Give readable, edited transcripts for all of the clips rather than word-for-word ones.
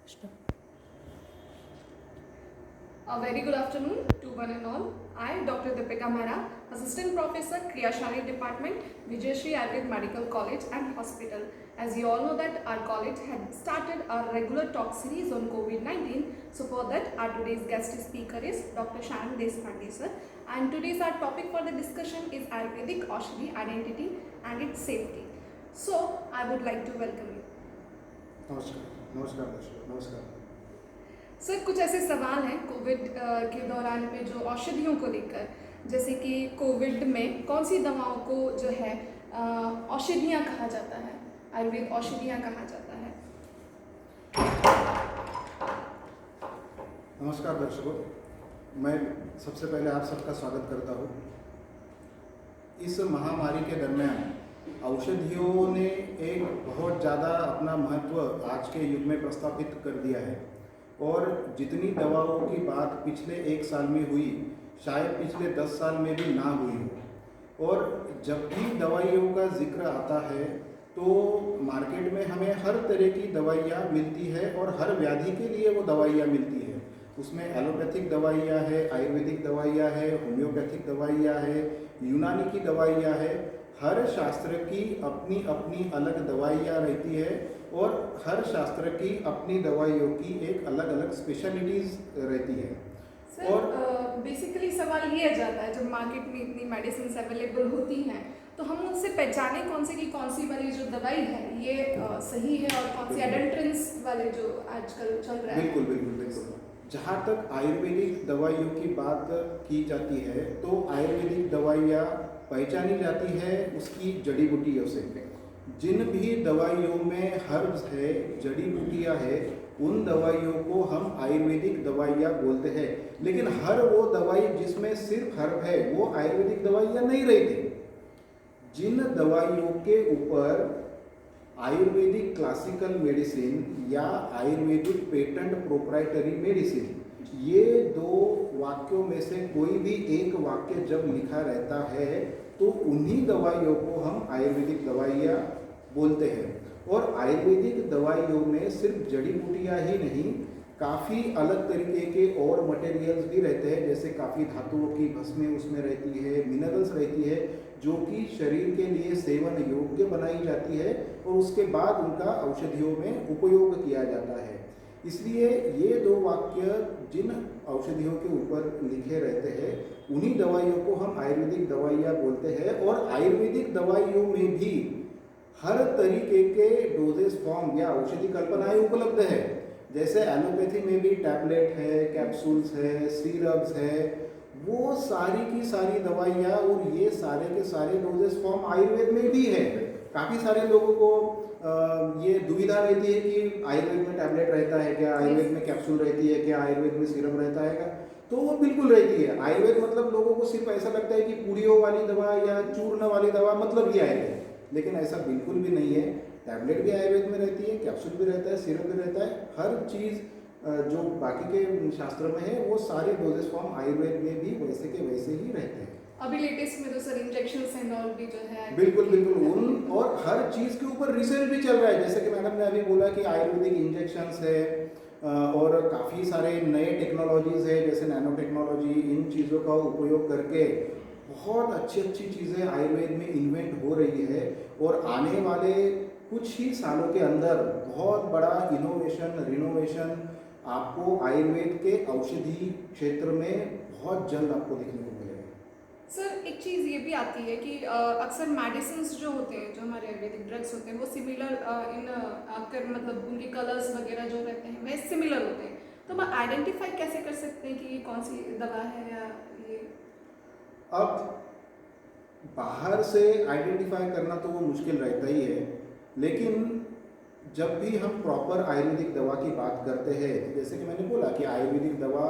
Stop. A very good afternoon to one and all. I, Dr. Deepika Mehra, Assistant Professor, Kriyashali Department, Vijayashree Ayurved Medical College and Hospital. As you all know that our college had started our regular talk series on COVID-19. So for that, our today's guest speaker is Dr. Sharon Deshpande sir. And today's our topic for the discussion is Ayurvedic Aushadhi identity and its safety. So I would like to welcome you. नमस्कार नमस्कार दर्शकों नमस्कार। Sir कुछ ऐसे सवाल हैं Covid के दौरान पे जो औषधियों को लेकर, जैसे कि कोविड में कौन सी दवाओं को जो है औषधियाँ कहा जाता है, आयुर्वेद औषधियाँ कहा जाता है। नमस्कार दर्शकों, मैं सबसे पहले आप सबका स्वागत करता हूँ। इस महामारी के दरमियान औषधियों ने एक बहुत ज़्यादा अपना महत्व आज के युग में प्रस्थापित कर दिया है और जितनी दवाओं की बात पिछले 1 साल में हुई शायद पिछले 10 साल में भी ना हुई हो। और जब भी दवाइयों का जिक्र आता है तो मार्केट में हमें हर तरह की दवाइयाँ मिलती है और हर व्याधि के लिए वो दवाइयाँ मिलती है। उसमें एलोपैथिक दवाइयाँ है, आयुर्वेदिक दवाइयाँ है, होम्योपैथिक दवाइयाँ है, यूनानी की दवाइयाँ है। हर शास्त्र की अपनी अपनी अलग दवाइयाँ रहती है और हर शास्त्र की अपनी दवाइयों की एक अलग अलग स्पेशलिटीज़ रहती है। सर और बेसिकली सवाल ये आ जाता है, जब मार्केट में इतनी मेडिसिन अवेलेबल होती हैं तो हम उनसे पहचाने कौन सी वाली जो दवाई है ये सही है और कौन सी एडेंट्रेंस वाले जो आजकल चल रहा है। बिल्कुल बिल्कुल बिल्कुल। जहाँ तक आयुर्वेदिक दवाइयों की बात की जाती है तो आयुर्वेदिक दवाइयाँ पहचानी जाती है उसकी जड़ी बूटियों से। जिन भी दवाइयों में हर्ब्स है, जड़ी बूटियाँ है, उन दवाइयों को हम आयुर्वेदिक दवाइयाँ बोलते हैं। लेकिन हर वो दवाई जिसमें सिर्फ हर्ब है वो आयुर्वेदिक दवाइयाँ नहीं रहती। जिन दवाइयों के ऊपर आयुर्वेदिक क्लासिकल मेडिसिन या आयुर्वेदिक पेटेंट प्रोप्राइटरी मेडिसिन, ये 2 वाक्यों में से कोई भी एक वाक्य जब लिखा रहता है तो उन्हीं दवाइयों को हम आयुर्वेदिक दवाइयाँ बोलते हैं। और आयुर्वेदिक दवाइयों में सिर्फ जड़ी बूटियाँ ही नहीं, काफ़ी अलग तरीके के और मटेरियल्स भी रहते हैं, जैसे काफ़ी धातुओं की भस्में उसमें रहती है, मिनरल्स रहती है जो कि शरीर के लिए सेवन योग्य बनाई जाती है और उसके बाद उनका औषधियों में उपयोग किया जाता है। इसलिए ये 2 वाक्य जिन औषधियों के ऊपर लिखे रहते हैं उन्हीं दवाइयों को हम आयुर्वेदिक दवाइयाँ बोलते हैं। और आयुर्वेदिक दवाइयों में भी हर तरीके के डोजेस फॉर्म या औषधि कल्पनाएँ उपलब्ध है। जैसे एलोपैथी में भी टैबलेट है, कैप्सूल्स है, सिरप्स है, वो सारी की सारी दवाइयाँ और ये सारे के सारे डोजेस फॉर्म आयुर्वेद में भी है। काफ़ी सारे लोगों को ये दुविधा रहती है कि आयुर्वेद में टैबलेट रहता है क्या, आयुर्वेद में कैप्सूल रहती है क्या, आयुर्वेद में सिरप रहता है क्या। तो वो बिल्कुल रहती है। आयुर्वेद मतलब लोगों को सिर्फ ऐसा लगता है कि पूड़ियों वाली दवा या चूर्ण वाली दवा मतलब ही आयुर्वेद, लेकिन ऐसा बिल्कुल भी नहीं है। टैबलेट भी आयुर्वेद में रहती है, कैप्सूल भी रहता है, सिरप भी रहता है। हर चीज़ जो बाकी के शास्त्र में है वो सारे डोजेस फॉर्म आयुर्वेद में भी वैसे के वैसे ही रहते हैं। अभी लेटेस्ट में तो सर इंजेक्शंस एंड ऑल भी जो है बिल्कुल बिल्कुल उन और हर चीज़ के ऊपर रिसर्च भी चल रहा है। जैसे कि मैडम ने अभी बोला कि आयुर्वेदिक इंजेक्शंस है और काफ़ी सारे नए टेक्नोलॉजीज़ है जैसे नैनो टेक्नोलॉजी, इन चीज़ों का उपयोग करके बहुत अच्छी अच्छी चीज़ें आयुर्वेद में इन्वेंट हो रही है। और आने वाले कुछ ही सालों के अंदर बहुत बड़ा इनोवेशन, रिनोवेशन आपको आयुर्वेद के औषधि क्षेत्र में बहुत जल्द आपको देखने को मिलेगा। सर एक चीज़ ये भी आती है कि अक्सर मेडिसिन्स जो होते हैं, जो हमारे आयुर्वेदिक ड्रग्स होते हैं, वो सिमिलर मतलब उनके कलर्स वगैरह जो रहते हैं वे सिमिलर होते हैं। तो हम आइडेंटिफाई कैसे कर सकते हैं कि ये कौन सी दवा है या ये? अब बाहर से आइडेंटिफाई करना तो वो मुश्किल रहता ही है, लेकिन जब भी हम प्रॉपर आयुर्वेदिक दवा की बात करते हैं, जैसे कि मैंने बोला कि आयुर्वेदिक दवा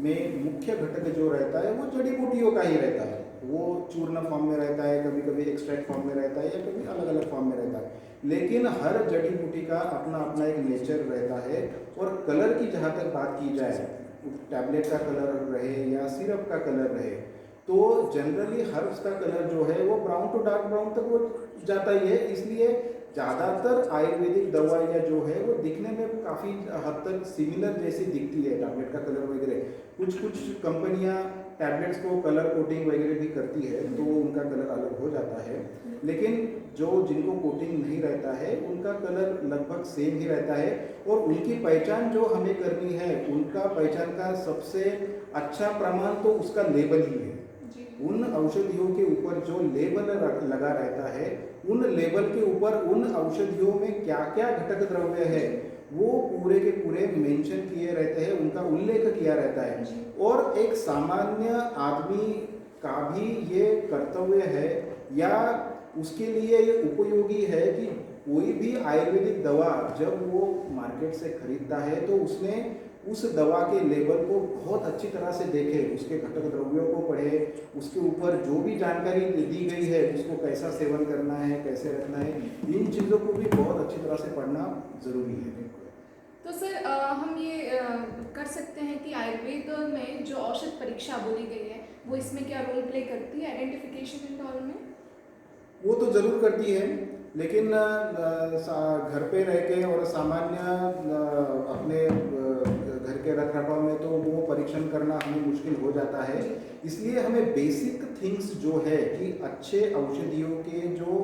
में मुख्य घटक जो रहता है वो जड़ी बूटियों का ही रहता है। वो चूर्ण फॉर्म में रहता है, कभी कभी एक्सट्रैक्ट फॉर्म में रहता है या कभी अलग अलग फॉर्म में रहता है। लेकिन हर जड़ी बूटी का अपना अपना एक नेचर रहता है। और कलर की जहाँ तक बात की जाए, टैबलेट का कलर रहे या सिरप का कलर रहे, तो जनरली हर्ब्स का कलर जो है वो ब्राउन टू डार्क ब्राउन तक वो जाता ही है। इसलिए ज़्यादातर आयुर्वेदिक दवाइयाँ जो है वो दिखने में काफ़ी हद तक सिमिलर जैसी दिखती है, टैबलेट का कलर वगैरह। कुछ कुछ कंपनियाँ टैबलेट्स को कलर कोटिंग वगैरह भी करती है तो उनका कलर अलग हो जाता है, लेकिन जिनको कोटिंग नहीं रहता है उनका कलर लगभग सेम ही रहता है। और उनकी पहचान जो हमें करनी है, उनका पहचान का सबसे अच्छा प्रमाण तो उसका लेबल ही है। उन औषधियों के ऊपर जो लेबल लगा रहता है, उन लेबल के ऊपर उन औषधियों में क्या क्या घटक द्रव्य है वो पूरे के पूरे मेंशन किए रहते हैं, उनका उल्लेख किया रहता है। और एक सामान्य आदमी का भी ये कर्तव्य है या उसके लिए ये उपयोगी है कि कोई भी आयुर्वेदिक दवा जब वो मार्केट से खरीदता है तो उसने उस दवा के लेबल को बहुत अच्छी तरह से देखे, उसके घटक द्रव्यों को पढ़े, उसके ऊपर जो भी जानकारी दी गई है उसको कैसा सेवन करना है, कैसे रखना है, इन चीज़ों को भी बहुत अच्छी तरह से पढ़ना ज़रूरी है। तो सर हम ये कर सकते हैं कि आयुर्वेद में जो औषध परीक्षा बोली गई है वो इसमें क्या रोल प्ले करती है आइडेंटिफिकेशन एंड ऑल में? वो तो ज़रूर करती है, लेकिन घर पे रह के और सामान्य अपने घर के रखरखाव में तो वो परीक्षण करना हमें मुश्किल हो जाता है। इसलिए हमें बेसिक थिंग्स जो है कि अच्छे औषधियों के जो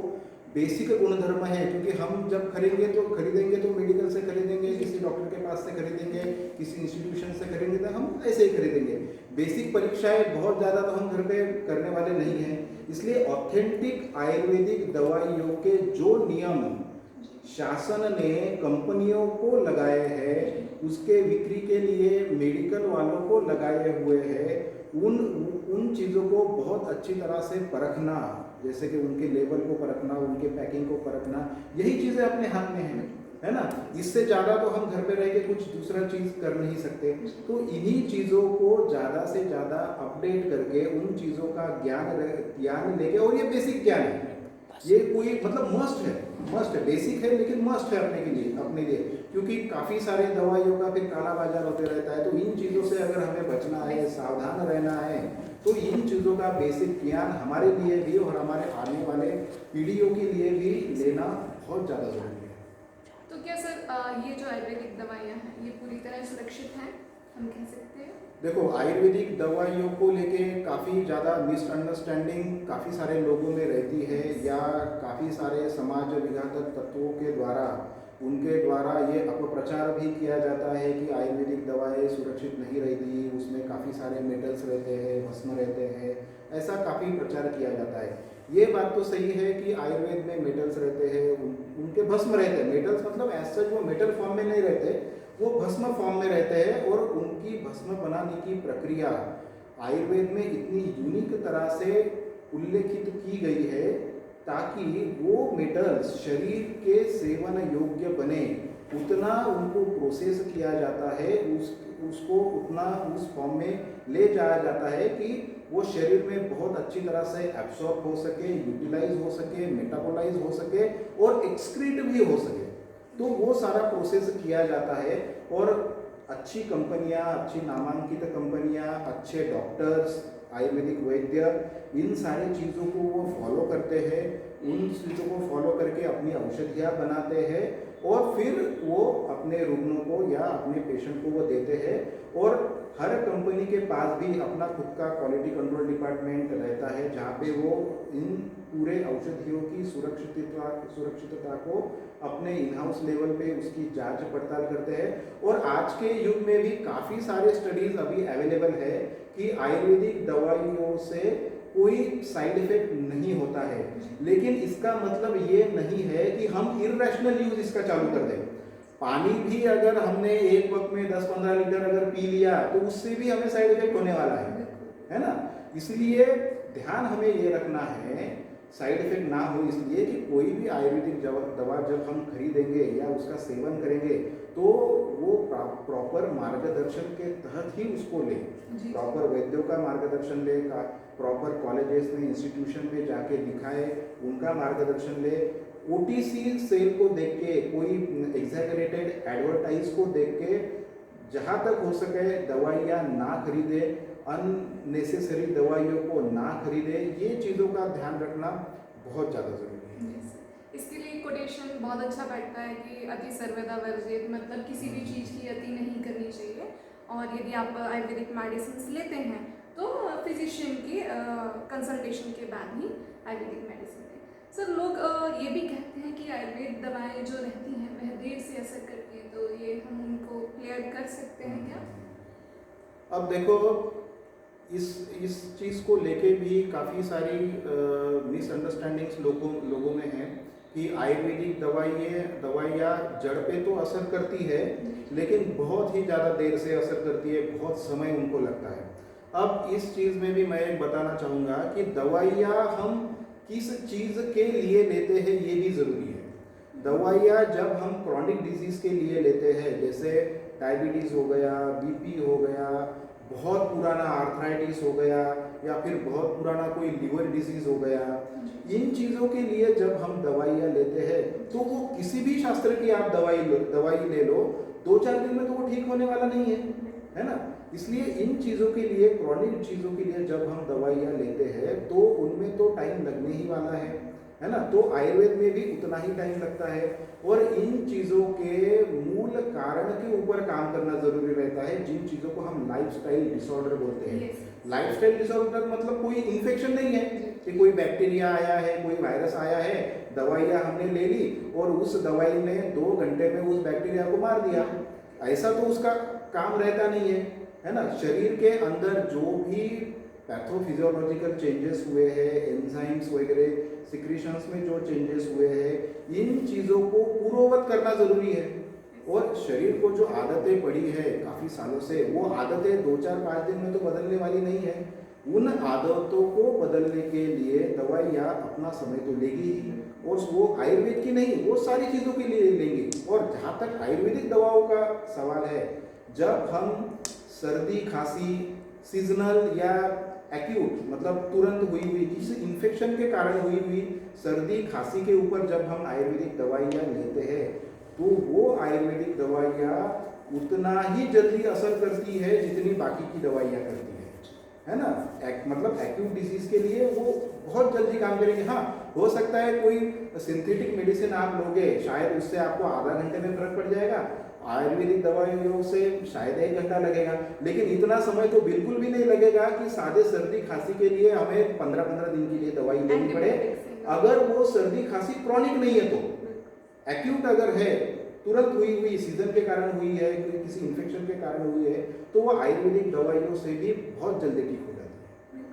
बेसिक गुणधर्म है, क्योंकि हम जब खरीदेंगे तो मेडिकल से खरीदेंगे, किसी डॉक्टर के पास से खरीदेंगे, किसी इंस्टीट्यूशन से खरीदेंगे, तो हम ऐसे ही खरीदेंगे। बेसिक परीक्षाएं बहुत ज़्यादा तो हम घर पे करने वाले नहीं हैं। इसलिए ऑथेंटिक आयुर्वेदिक दवाइयों के जो नियम शासन ने कंपनियों को लगाए हैं, उसके बिक्री के लिए मेडिकल वालों को लगाए हुए हैं, उन चीज़ों को बहुत अच्छी तरह से परखना, जैसे कि उनके लेबल को परखना, उनके पैकिंग को परखना, यही चीज़ें अपने हाथ में है ना। इससे ज़्यादा तो हम घर पे रह के कुछ दूसरा चीज़ कर नहीं सकते। तो इन्हीं चीज़ों को ज़्यादा से ज़्यादा अपडेट करके उन चीज़ों का ज्ञान लेके, और ये बेसिक ज्ञान है, ये कोई मतलब मस्ट है, बेसिक है लेकिन मस्ट है अपने लिए, क्योंकि काफ़ी सारे दवाइयों का फिर काला बाजार होते रहता है। तो इन चीज़ों से अगर हमें बचना है, सावधान रहना है, तो इन चीज़ों का बेसिक ज्ञान हमारे लिए भी और हमारे आने वाले पीढ़ियों के लिए भी लेना बहुत ज़्यादा जरूरी है। तो क्या सर ये जो आयुर्वेदिक दवाइयाँ हैं ये पूरी तरह सुरक्षित हैं, हम कह सकते हैं? देखो, आयुर्वेदिक दवाइयों को लेके काफ़ी ज़्यादा मिसअंडरस्टैंडिंग काफ़ी सारे लोगों में रहती है, या काफ़ी सारे समाज विघातक तत्वों के द्वारा उनके द्वारा ये अपप्रचार भी किया जाता है कि आयुर्वेदिक दवाएं सुरक्षित नहीं रहती, उसमें काफ़ी सारे मेटल्स रहते हैं, भस्म रहते हैं, ऐसा काफ़ी प्रचार किया जाता है। ये बात तो सही है कि आयुर्वेद में मेटल्स रहते हैं, उनके भस्म रहते हैं। मेटल्स मतलब ऐसा वो मेटल फॉर्म में नहीं रहते, वो भस्म फॉर्म में रहते हैं, और उनकी भस्म बनाने की प्रक्रिया आयुर्वेद में इतनी यूनिक तरह से उल्लेखित की गई है ताकि वो मेटल्स शरीर के सेवन योग्य बने, उतना उनको प्रोसेस किया जाता है, उसको उतना उस फॉर्म में ले जाया जाता है कि वो शरीर में बहुत अच्छी तरह से एब्सॉर्ब हो सके, यूटिलाइज हो सके, मेटाबोलाइज हो सके और एक्सक्रीट भी हो सके। तो वो सारा प्रोसेस किया जाता है, और अच्छी कंपनियां, अच्छी नामांकित कंपनियां, अच्छे डॉक्टर्स, आयुर्वेदिक वैद्य इन सारी चीज़ों को वो फॉलो करते हैं, उन चीज़ों को फॉलो करके अपनी औषधियाँ बनाते हैं, और फिर वो अपने रुग्णों को या अपने पेशेंट को वो देते हैं। और हर कंपनी के पास भी अपना खुद का क्वालिटी कंट्रोल डिपार्टमेंट रहता है, जहाँ पे वो इन पूरे औषधियों की सुरक्षितता को अपने इन हाउस लेवल पे उसकी जांच पड़ताल करते हैं। और आज के युग में भी काफ़ी सारे स्टडीज़ अभी अवेलेबल है कि आयुर्वेदिक दवाइयों से कोई साइड इफेक्ट नहीं होता है, लेकिन इसका मतलब ये नहीं है कि हम इर्रेशनल यूज इसका चालू कर दें। पानी भी अगर हमने एक वक्त में 10-15 लीटर अगर पी लिया तो उससे भी हमें साइड इफेक्ट होने वाला है ना। इसलिए ध्यान हमें ये रखना है, साइड इफेक्ट ना हो, इसलिए कि कोई भी आयुर्वेदिक दवा जब हम खरीदेंगे या उसका सेवन करेंगे तो वो प्रॉपर मार्गदर्शन के तहत ही उसको लें, प्रॉपर वैद्यों का मार्गदर्शन ले, प्रॉपर कॉलेजेस में, इंस्टीट्यूशन में जाके दिखाए, उनका मार्गदर्शन ले। OTC सेल को देख के, कोई एग्जैगरेटेड एडवर्टाइज को देख के जहाँ तक हो सके दवाइयाँ ना खरीदे, अननेसेसरी दवाइयों को ना खरीदे, ये चीज़ों का ध्यान रखना बहुत ज़्यादा ज़रूरी है। इसके लिए कोटेशन बहुत अच्छा बैठता है कि अति सर्वदा वर्जित, मतलब किसी भी चीज़ की अति नहीं करनी चाहिए। और यदि आप आयुर्वेदिक मेडिसिन लेते हैं तो फिजिशियन की कंसल्टेशन के बाद ही आयुर्वेदिक मेडिसिन लें। सर, लोग ये भी कहते हैं कि आयुर्वेद दवाएं जो रहती हैं वह देर से असर करती हैं, तो ये हम उनको क्लियर कर सकते हैं क्या? अब देखो, इस चीज़ को लेके भी काफ़ी सारी मिसअंडरस्टैंडिंग्स लोगों में है कि आयुर्वेदिक दवाइयाँ जड़ पे तो असर करती है, लेकिन बहुत ही ज़्यादा देर से असर करती है, बहुत समय उनको लगता है। अब इस चीज़ में भी मैं एक बताना चाहूँगा कि दवाइयाँ हम किस चीज़ के लिए लेते हैं ये भी ज़रूरी है। दवाइयाँ जब हम क्रॉनिक डिजीज़ के लिए लेते हैं, जैसे डायबिटीज़ हो गया, बीपी हो गया, बहुत पुराना आर्थराइटिस हो गया, या फिर बहुत पुराना कोई लिवर डिजीज़ हो गया, इन चीज़ों के लिए जब हम दवाइयाँ लेते हैं तो वो किसी भी शास्त्र की आप दवाई ले लो, 2-4 दिन में तो वो ठीक होने वाला नहीं है ना। इसलिए इन चीज़ों के लिए, क्रॉनिक चीज़ों के लिए जब हम दवाइयाँ लेते हैं तो उनमें तो टाइम लगने ही वाला है ना। तो आयुर्वेद में भी उतना ही टाइम लगता है, और इन चीज़ों के मूल कारण के ऊपर काम करना ज़रूरी रहता है, जिन चीज़ों को हम लाइफस्टाइल डिसऑर्डर बोलते हैं। लाइफस्टाइल डिसऑर्डर मतलब कोई इन्फेक्शन नहीं है कि कोई बैक्टीरिया आया है, कोई वायरस आया है, दवाइयाँ हमने ले ली और उस दवाई ने 2 घंटे में उस बैक्टीरिया को मार दिया, ऐसा तो उसका काम रहता नहीं है ना। शरीर के अंदर जो भी पैथोफिजियोलॉजिकल चेंजेस हुए हैं, एंजाइम्स वगैरह सिक्रीशंस में जो चेंजेस हुए हैं, इन चीज़ों को पूर्ववत करना ज़रूरी है। और शरीर को जो आदतें पड़ी है काफ़ी सालों से, वो आदतें 2-4-5 दिन में तो बदलने वाली नहीं है। उन आदतों को बदलने के लिए दवाइयाँ अपना समय तो लेगी ही, और वो आयुर्वेद की नहीं, वो सारी चीज़ों के लिए लेंगे। और जहाँ तक आयुर्वेदिक दवाओं का सवाल है, जब हम सर्दी खांसी सीजनल या एक्यूट, मतलब तुरंत हुई किसी इन्फेक्शन के कारण हुई सर्दी खांसी के ऊपर जब हम आयुर्वेदिक दवाइयाँ लेते हैं तो वो आयुर्वेदिक दवाइयाँ उतना ही जल्दी असर करती है जितनी बाकी की दवाइयाँ करती है ना। मतलब एक्यूट डिजीज के लिए वो बहुत जल्दी काम करेंगे। हाँ, हो सकता है कोई सिंथेटिक मेडिसिन आप लोगे, शायद उससे आपको आधा घंटे में फर्क पड़ जाएगा, आयुर्वेदिक दवाइयों से शायद 1 घंटा लगेगा, लेकिन इतना समय तो बिल्कुल भी नहीं लगेगा कि सादे सर्दी खांसी के लिए हमें 15-15 दिन के लिए दवाई लेनी पड़े। अगर वो सर्दी खांसी क्रॉनिक नहीं है तो, एक्यूट अगर है, तुरंत हुई सीजन के कारण हुई है, किसी इन्फेक्शन के कारण हुई है, तो वो आयुर्वेदिक दवाइयों से भी बहुत जल्दी ठीक हो जाती है।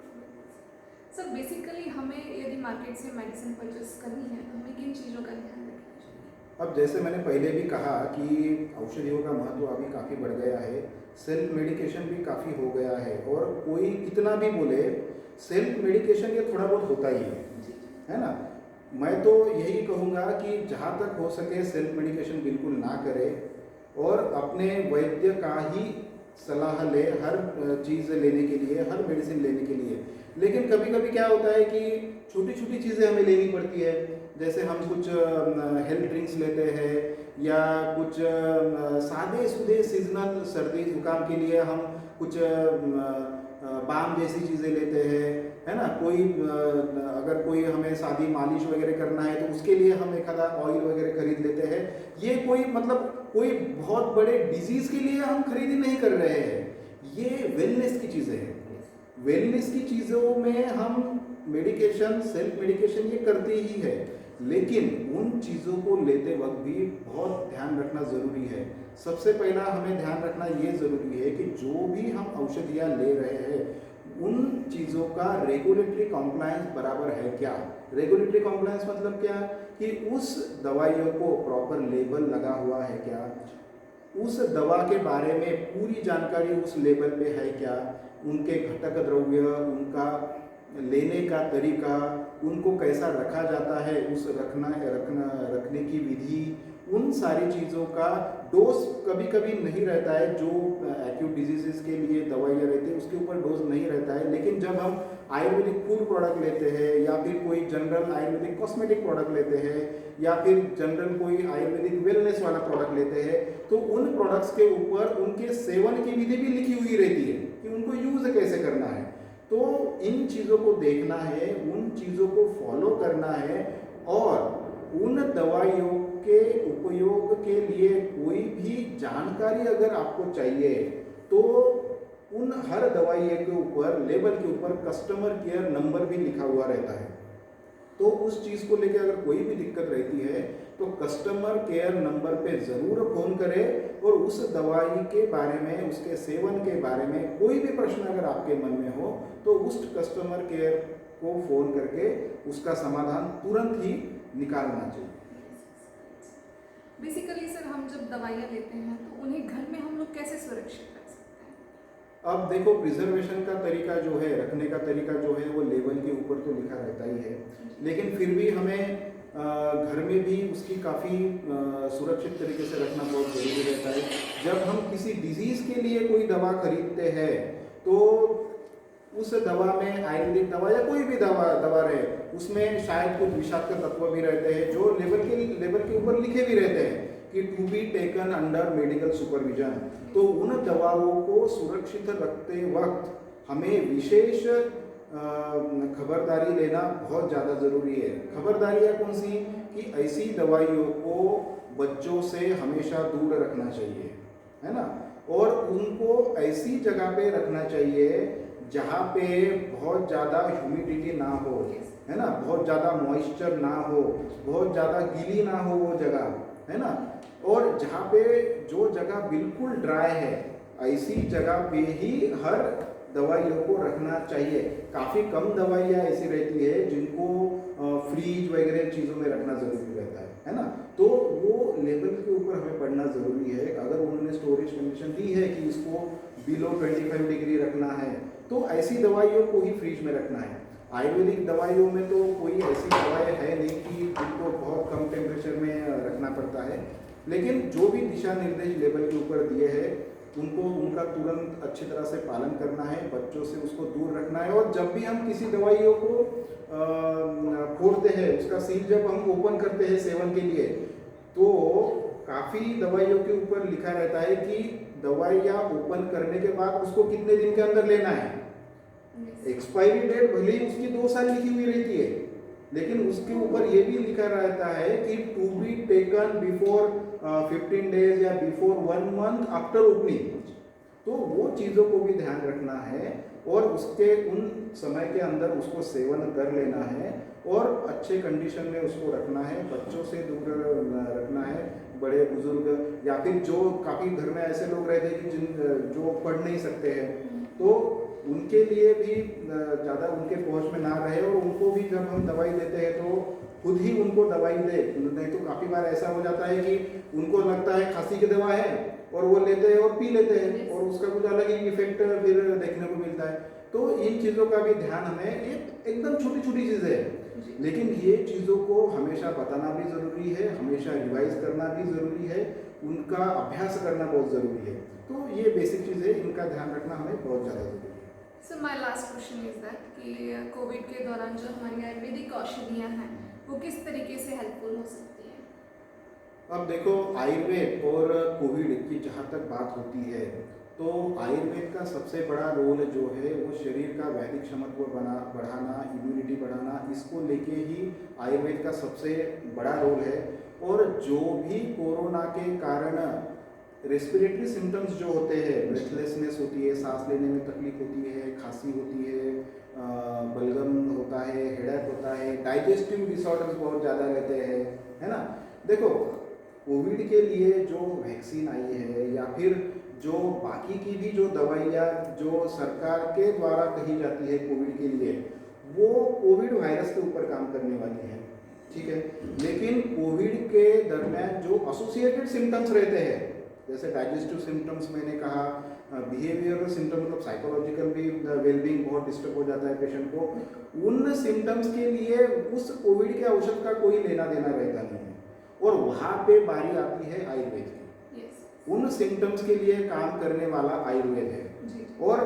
सर, बेसिकली हमें यदि मार्केट से मेडिसिन परचेस करनी है तो हमें किन चीज़ों का ध्यान रखना चाहिए? अब जैसे मैंने पहले भी कहा कि औषधियों का महत्व अभी काफ़ी बढ़ गया है, सेल्फ मेडिकेशन भी काफ़ी हो गया है, और कोई कितना भी बोले सेल्फ मेडिकेशन ये थोड़ा बहुत होता ही है ना। मैं तो यही कहूँगा कि जहाँ तक हो सके सेल्फ मेडिकेशन बिल्कुल ना करे, और अपने वैद्य का ही सलाह ले हर चीज़ लेने के लिए, हर मेडिसिन लेने के लिए। लेकिन कभी कभी क्या होता है कि छोटी छोटी चीज़ें हमें लेनी पड़ती है, जैसे हम कुछ हेल्थ ड्रिंक्स लेते हैं, या कुछ सादे सूदे सीजनल सर्दी जुकाम के लिए हम कुछ बाम जैसी चीज़ें लेते हैं, है ना। अगर कोई हमें शादी मालिश वगैरह करना है तो उसके लिए हम एक आधा ऑयल वगैरह खरीद लेते हैं। ये कोई बहुत बड़े डिजीज़ के लिए हम खरीदी नहीं कर रहे हैं, ये वेलनेस की चीज़ें हैं। वेलनेस की चीज़ों में हम मेडिकेशन, सेल्फ मेडिकेशन ये करते ही है, लेकिन उन चीज़ों को लेते वक्त भी बहुत ध्यान रखना ज़रूरी है। सबसे पहला हमें ध्यान रखना ये ज़रूरी है कि जो भी हम औषधियाँ ले रहे हैं उन चीज़ों का रेगुलेटरी कॉम्प्लायंस बराबर है क्या। रेगुलेटरी कॉम्प्लायंस मतलब क्या, कि उस दवाइयों को प्रॉपर लेबल लगा हुआ है क्या, उस दवा के बारे में पूरी जानकारी उस लेबल पे है क्या, उनके घटक द्रव्य, उनका लेने का तरीका, उनको कैसा रखा जाता है, उस रखने की विधि, उन सारी चीज़ों का डोज कभी कभी नहीं रहता है। जो एक्यूट डिजीज़ के लिए दवाइयाँ रहती है उसके ऊपर डोज नहीं रहता है, लेकिन जब हम आयुर्वेदिक फूड प्रोडक्ट लेते हैं, या फिर कोई जनरल आयुर्वेदिक कॉस्मेटिक प्रोडक्ट लेते हैं, या फिर जनरल कोई आयुर्वेदिक वेलनेस वाला प्रोडक्ट लेते हैं, तो उन प्रोडक्ट्स के ऊपर उनके सेवन की विधि भी लिखी हुई रहती है कि उनको यूज़ कैसे करना है। तो इन चीज़ों को देखना है, उन चीज़ों को फॉलो करना है, और उन दवाइयों के उपयोग के लिए कोई भी जानकारी अगर आपको चाहिए तो उन हर दवाई के ऊपर लेबल के ऊपर कस्टमर केयर नंबर भी लिखा हुआ रहता है। तो उस चीज़ को लेकर अगर कोई भी दिक्कत रहती है तो कस्टमर केयर नंबर पे ज़रूर फ़ोन करें और उस दवाई के बारे में, उसके सेवन के बारे में कोई भी प्रश्न अगर आपके मन में हो तो उस कस्टमर केयर को फ़ोन करके उसका समाधान तुरंत ही निकालना चाहिए। बेसिकली सर, हम जब दवाइयाँ लेते हैं तो उन्हें घर में हम लोग कैसे सुरक्षित रख सकते हैं? अब देखो, प्रिजर्वेशन का तरीका जो है, रखने का तरीका जो है वो लेबल के ऊपर तो लिखा रहता ही है, लेकिन फिर भी हमें घर में भी उसकी काफ़ी सुरक्षित तरीके से रखना बहुत ज़रूरी रहता है। जब हम किसी डिजीज़ के लिए कोई दवा खरीदते हैं तो उस दवा में, आयुर्वेदिक दवा या कोई भी दवा रहे, उसमें शायद कुछ विषाक्त तत्व भी रहते हैं जो लेबल के ऊपर लिखे भी रहते हैं कि to be taken under medical supervision. तो उन दवाओं को सुरक्षित रखते वक्त हमें विशेष खबरदारी लेना बहुत ज़्यादा ज़रूरी है। खबरदारियाँ कौन सी? कि ऐसी दवाइयों को बच्चों से हमेशा दूर रखना चाहिए, है ना, और उनको ऐसी जगह पे रखना चाहिए जहाँ पे बहुत ज़्यादा ह्यूमिडिटी ना हो, है ना, बहुत ज़्यादा मॉइस्चर ना हो, बहुत ज़्यादा गीली ना हो वो जगह, है ना, और जहाँ पे जो जगह बिल्कुल ड्राई है ऐसी जगह पे ही हर दवाइयों को रखना चाहिए। काफ़ी कम दवाइयाँ ऐसी रहती है जिनको फ्रीज वगैरह चीज़ों में रखना ज़रूरी रहता है ना, तो वो लेबल के ऊपर हमें पढ़ना ज़रूरी है। अगर उन्होंने स्टोरेज कंडीशन दी है कि इसको बिलो 25 डिग्री रखना है तो ऐसी दवाइयों को ही फ्रीज में रखना है। आयुर्वेदिक दवाइयों में तो कोई ऐसी दवाई है नहीं कि जिनको बहुत कम टेम्परेचर में रखना पड़ता है, लेकिन जो भी दिशा निर्देश लेबल के ऊपर दिए हैं उनको, उनका तुरंत अच्छी तरह से पालन करना है, बच्चों से उसको दूर रखना है। और जब भी हम किसी दवाइयों को फोड़ते हैं, उसका सील जब हम ओपन करते हैं सेवन के लिए, तो काफ़ी दवाइयों के ऊपर लिखा रहता है कि दवाइयाँ ओपन करने के बाद उसको कितने दिन के अंदर लेना है। एक्सपायरी डेट भले ही उसकी 2 साल लिखी हुई रहती है, लेकिन उसके ऊपर ये भी लिखा रहता है कि to be taken before 15 days या बिफोर 1 मंथ आफ्टर ओपनिंग। तो वो चीज़ों को भी ध्यान रखना है और उसके उन समय के अंदर उसको सेवन कर लेना है और अच्छे कंडीशन में उसको रखना है। बच्चों से दूर रखना है, बड़े बुजुर्ग या फिर जो काफ़ी घर में ऐसे लोग रहते हैं कि जो पढ़ नहीं सकते हैं, तो उनके लिए भी ज़्यादा उनके पहुंच में ना रहे और उनको भी जब हम दवाई देते हैं तो खुद ही उनको दवाई दे। नहीं तो काफ़ी बार ऐसा हो जाता है कि उनको लगता है खांसी की दवा है और वो लेते हैं और पी लेते हैं और उसका कुछ अलग ही इफेक्ट फिर देखने को मिलता है। तो इन चीज़ों का भी ध्यान हमें, एकदम छोटी छोटी चीज़ें हैं, लेकिन ये चीज़ों को हमेशा बताना भी ज़रूरी है, हमेशा रिवाइज करना भी ज़रूरी है, उनका अभ्यास करना बहुत ज़रूरी है। तो ये बेसिक चीज़ें, इनका ध्यान रखना हमें बहुत ज़्यादा ज़रूरी है। Sir, my last question is that कि कोविड के दौरान जो हमारी आयुर्वेदिक औषधियाँ हैं वो किस तरीके से हेल्पफुल हो सकती हैं? अब देखो, आयुर्वेद और कोविड की जहाँ तक बात होती है तो आयुर्वेद का सबसे बड़ा रोल जो है वो शरीर का वैदिक क्षमत्व बढ़ाना, इम्यूनिटी बढ़ाना, इसको लेके ही आयुर्वेद का सबसे बड़ा रोल है। और जो भी कोरोना के कारण रेस्पिरेटरी सिम्टम्स जो होते हैं, ब्रेथलेसनेस होती है, सांस लेने में तकलीफ होती है, खांसी होती है, बलगम होता है, हेडेक होता है, डाइजेस्टिव डिसऑर्डर्स बहुत ज़्यादा रहते हैं, है ना। देखो, कोविड के लिए जो वैक्सीन आई है या फिर जो बाकी की भी जो दवाइयाँ जो सरकार के द्वारा कही जाती है कोविड के लिए, वो कोविड वायरस के ऊपर काम करने वाली है, ठीक है। लेकिन कोविड के दरमियान जो एसोसिएटेड सिम्टम्स रहते हैं, जैसे डाइजेस्टिव सिम्टम्स मैंने कहा, बिहेवियरल सिम्टम मतलब साइकोलॉजिकल भी वेलबींग बहुत डिस्टर्ब हो जाता है पेशेंट को, उन सिम्टम्स के लिए उस कोविड के औषध का कोई लेना देना रहता नहीं है। और वहाँ पे बारी आती है आयुर्वेद की। उन सिम्टम्स के लिए काम करने वाला आयुर्वेद है। और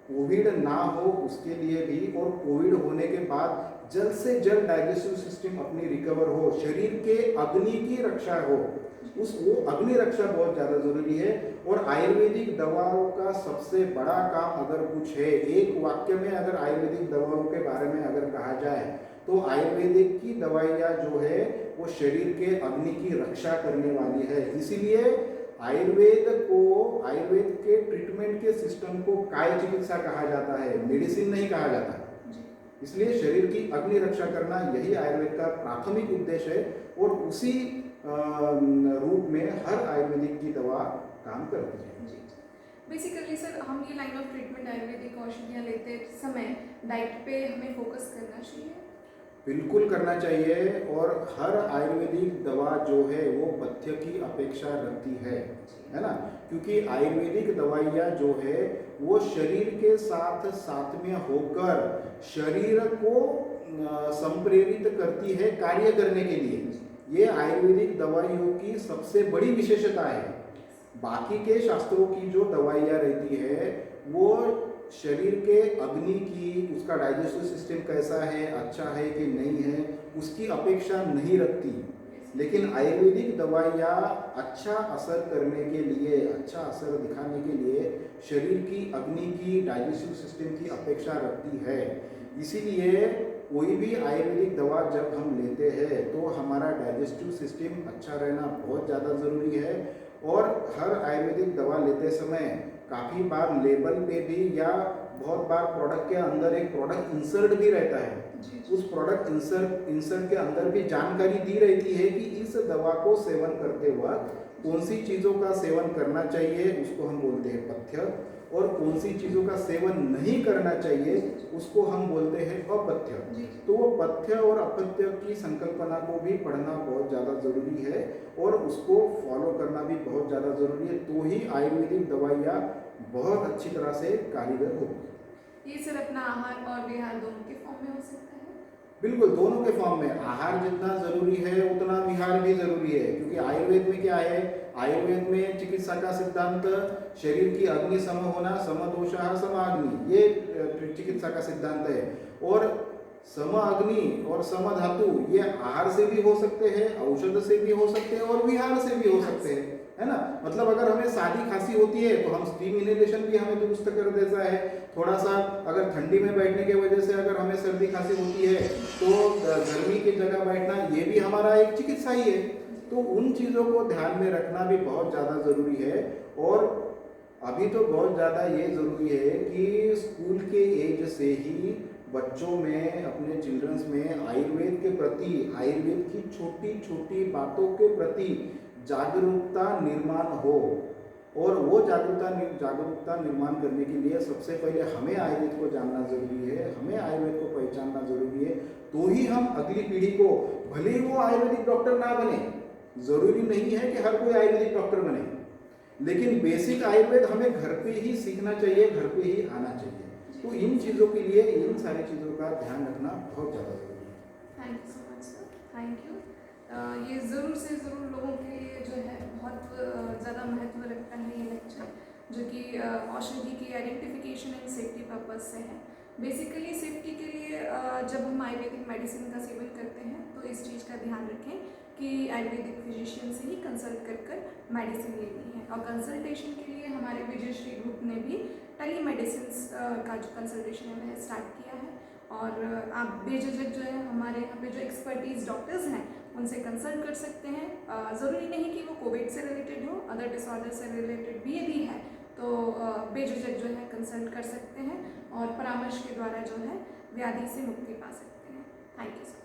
कोविड ना हो उसके लिए भी, और कोविड होने के बाद जल्द से जल्द डाइजेस्टिव सिस्टम अपनी रिकवर हो, शरीर के अग्नि की रक्षा हो, वो अग्नि रक्षा बहुत ज़्यादा ज़रूरी है। और आयुर्वेदिक दवाओं का सबसे बड़ा काम अगर कुछ है, एक वाक्य में अगर आयुर्वेदिक दवाओं के बारे में अगर कहा जाए तो आयुर्वेदिक की दवाइयाँ जो है वो शरीर के अग्नि की रक्षा करने वाली है। इसीलिए आयुर्वेद के ट्रीटमेंट के सिस्टम को काय चिकित्सा कहा जाता है, मेडिसिन नहीं कहा जाता। इसलिए शरीर की अग्नि रक्षा करना यही आयुर्वेद का प्राथमिक उद्देश्य है और उसी रूप में हर आयुर्वेदिक की दवा काम करती है। बेसिकली सर, हम ये लाइन ऑफ ट्रीटमेंट आयुर्वेदिक औषधियाँ लेते समय डाइट पे हमें फोकस करना चाहिए? बिल्कुल करना चाहिए और हर आयुर्वेदिक दवा जो है वो पथ्य की अपेक्षा रखती है ना, क्योंकि आयुर्वेदिक दवाइयाँ जो है वो शरीर के साथ साथ में होकर शरीर को संप्रेरित करती है कार्य करने के लिए। ये आयुर्वेदिक दवाइयों की सबसे बड़ी विशेषता है। बाकी के शास्त्रों की जो दवाइयाँ रहती है वो शरीर के अग्नि की, उसका डाइजेस्टिव सिस्टम कैसा है, अच्छा है कि नहीं है, उसकी अपेक्षा नहीं रखती। लेकिन आयुर्वेदिक दवाइयाँ अच्छा असर करने के लिए, अच्छा असर दिखाने के लिए शरीर की अग्नि की, डाइजेस्टिव सिस्टम की अपेक्षा रखती है। इसीलिए कोई भी आयुर्वेदिक दवा जब हम लेते हैं तो हमारा डाइजेस्टिव सिस्टम अच्छा रहना बहुत ज़्यादा ज़रूरी है। और हर आयुर्वेदिक दवा लेते समय काफ़ी बार लेबल पे भी या बहुत बार प्रोडक्ट के अंदर एक प्रोडक्ट इंसर्ट भी रहता है। उस प्रोडक्ट इंसर्ट के अंदर भी जानकारी दी रहती है कि इस दवा को सेवन करते वक्त कौन सी चीज़ों का सेवन करना चाहिए, उसको हम बोलते हैं पथ्य, और कौन सी चीज़ों का सेवन नहीं करना चाहिए उसको हम बोलते हैं अपथ्य। तो वो पथ्य और अपथ्य की संकल्पना को भी पढ़ना बहुत ज़्यादा ज़रूरी है और उसको फॉलो करना भी बहुत ज़्यादा ज़रूरी है, तो ही आयुर्वेदिक दवाइयाँ बहुत अच्छी तरह से कारीगर होगी। ये सर अपना आहार और विहार दोनों के फॉर्म में हो सकता है? बिल्कुल, दोनों के फॉर्म में। आहार जितना जरूरी है उतना विहार भी जरूरी है, क्योंकि आयुर्वेद में क्या है, आयुर्वेद में चिकित्सा का सिद्धांत शरीर की अग्नि सम होना, समदोषः समाग्नि, ये चिकित्सा का सिद्धांत है। और सम अग्नि और सम धातु ये आहार से भी हो सकते हैं, औषध से भी हो सकते हैं और विहार से भी हो सकते हैं, है ना। मतलब अगर हमें सादी खांसी होती है तो हम स्टीम इनहेलेशन भी हमें दुरुस्त कर देता है। थोड़ा सा अगर ठंडी में बैठने की वजह से अगर हमें सर्दी खांसी होती है तो गर्मी की जगह बैठना ये भी हमारा एक चिकित्सा ही है। तो उन चीज़ों को ध्यान में रखना भी बहुत ज़्यादा ज़रूरी है। और अभी तो बहुत ज़्यादा ये ज़रूरी है कि स्कूल के एज से ही बच्चों में, अपने चिल्ड्रंस में आयुर्वेद के प्रति, आयुर्वेद की छोटी छोटी बातों के प्रति जागरूकता निर्माण हो। और वो जागरूकता निर्माण करने के लिए सबसे पहले हमें आयुर्वेद को जानना जरूरी है, हमें आयुर्वेद को पहचानना जरूरी है। तो ही हम अगली पीढ़ी को, भले ही वो आयुर्वेदिक डॉक्टर ना बने, जरूरी नहीं है कि हर कोई आयुर्वेदिक डॉक्टर बने, लेकिन बेसिक आयुर्वेद हमें घर पे ही सीखना चाहिए, घर पे ही आना चाहिए। तो इन चीज़ों के लिए, इन सारी चीज़ों का ध्यान रखना बहुत ज़्यादा जरूरी है। Thank you so much sir, thank you. ये ज़रूर से ज़रूर लोगों के लिए जो है बहुत ज़्यादा महत्व रखता है ये लेक्चर, जो कि औषधि की आइडेंटिफिकेशन एंड सेफ्टी पर्पज से है। बेसिकली सेफ्टी के लिए जब हम आयुर्वेदिक मेडिसिन का सेवन करते हैं तो इस चीज़ का ध्यान रखें कि आयुर्वेदिक फिजिशियन से ही कंसल्ट कर मेडिसिन लेनी है। और कंसल्टेशन के लिए हमारे विजयश्री ग्रुप ने भी टेली मेडिसिन का जो कंसल्टेशन है वह स्टार्ट किया है। और आप बेझिझक जो है हमारे यहाँ पे जो एक्सपर्टीज डॉक्टर्स हैं उनसे कंसल्ट कर सकते हैं। ज़रूरी नहीं कि वो कोविड से रिलेटेड हो, अदर डिसऑर्डर से रिलेटेड भी यदि है तो बेझिझक जो है कंसल्ट कर सकते हैं और परामर्श के द्वारा जो है व्याधि से मुक्ति पा सकते हैं। Thank you sir.